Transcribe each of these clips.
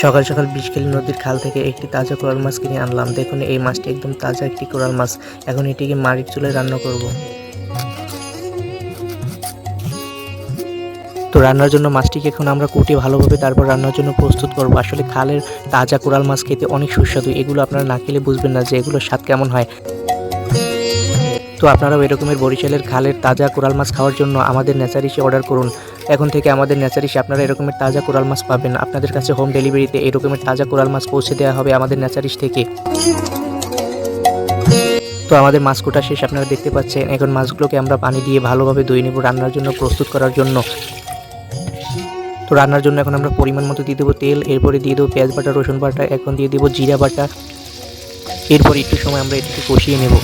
সকাল সকাল বিষখালী নদীর খাল থেকে একটি তাজা কোরাল মাছ কিনে আনলাম। দেখুন এই মাছটি একদম তাজা একটি কোরাল মাছ। এখন এটিকে মাটির চুলায় রান্না করব। তো রান্নার জন্য মাছটিকে এখন আমরা কুটে ভালোভাবে তারপর রান্নার জন্য প্রস্তুত করব। আসলে খালের তাজা কোরাল মাছ খেতে অনেক সুস্বাদু। এগুলো আপনারা না খেলে বুঝবেন না যে এগুলোর স্বাদ কেমন হয়। তো আপনারাও এরকমের বরিশালের খালের তাজা কোরাল মাছ খাওয়ার জন্য আমাদের নেচারিসে অর্ডার করুন। এখন থেকে আমাদের নেচারিসে আপনারা এরকমের তাজা কোরাল মাছ পাবেন। আপনাদের কাছে হোম ডেলিভারিতে এরকমের তাজা কোরাল মাছ পৌঁছে দেওয়া হবে আমাদের নেচারিস থেকে। তো আমাদের মাছ কোটা শেষ, আপনারা দেখতে পাচ্ছেন। এখন মাছগুলোকে আমরা পানি দিয়ে ভালোভাবে ধুয়ে নেব রান্নার জন্য প্রস্তুত করার জন্য। তো রান্নার জন্য এখন আমরা পরিমাণ মতো দিয়ে দেবো তেল, এরপরে দিয়ে দেবো পেঁয়াজ বাটা, রসুন বাটা, এখন দিয়ে দেবো জিরা বাটা। এরপর একটু সময় আমরা এটিকে কষিয়ে নেব।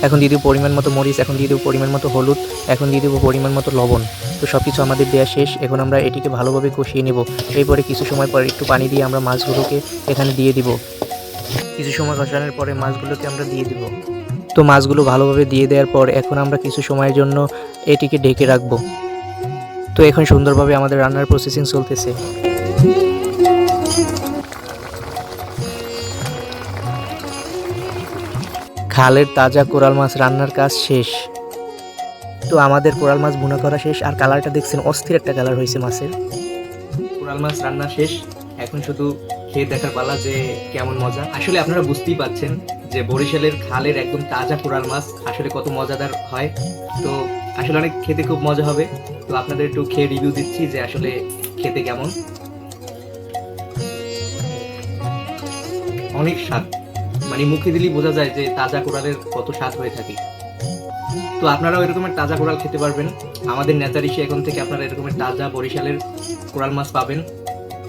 এখন দিয়ে দেবো পরিমাণ মতো মরিচ, এখন দিয়ে দেবো পরিমাণ মতো হলুদ, এখন দিয়ে দেবো পরিমাণ মতো লবণ। তো সব কিছু আমাদের দেওয়া শেষ। এখন আমরা এটিকে ভালোভাবে কষিয়ে নেব। এরপরে কিছু সময় পর একটু পানি দিয়ে আমরা মাছগুলোকে এখানে দিয়ে দিব। কিছু সময় কষানোর পরে মাছগুলোকে আমরা দিয়ে দিব। তো মাছগুলো ভালোভাবে দিয়ে দেওয়ার পর এখন আমরা কিছু সময়ের জন্য এটিকে ঢেকে রাখবো। তো এখন সুন্দরভাবে আমাদের রান্নার প্রসেসিং চলতেছে। খালের তাজা কোরাল মাছ রান্নার কাজ শেষ। তো আমাদের কোরাল মাছ ভুনা করা শেষ, আর কালারটা দেখছেন অস্থির একটা কালার হয়েছে মাছের। কোরাল মাছ রান্না শেষ, এখন শুধু খেয়ে দেখার পালা যে কেমন মজা। আসলে আপনারা বুঝতেই পাচ্ছেন যে বরিশালের খালের একদম তাজা কোরাল মাছ আসলে কত মজাদার হয়। তো আসলে অনেক খেতে খুব মজা হবে। তো আপনাদের একটু খেয়ে রিভিউ দিচ্ছি যে আসলে খেতে কেমন। অনেক স্বাদ, মানে মুখে দিলেই বোঝা যায় যে তাজা কোরালের কত স্বাদ হয়ে থাকে। তো আপনারাও এরকমের তাজা কোরাল খেতে পারবেন আমাদের নেচারিসে। এখন থেকে আপনারা এরকমের তাজা বরিশালের কোরাল মাছ পাবেন।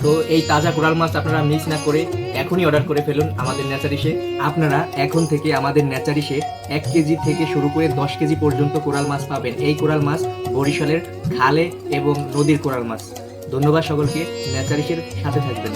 তো এই তাজা কোরাল মাছ আপনারা মিস না করে এখনই অর্ডার করে ফেলুন আমাদের নেচারিসে। আপনারা এখন থেকে আমাদের নেচারিসে 1 কেজি থেকে শুরু করে 10 কেজি পর্যন্ত কোরাল মাছ পাবেন। এই কোরাল মাছ বরিশালের খালে এবং নদীর কোরাল মাছ। ধন্যবাদ সকলকে, নেচারিসের সাথে থাকবেন।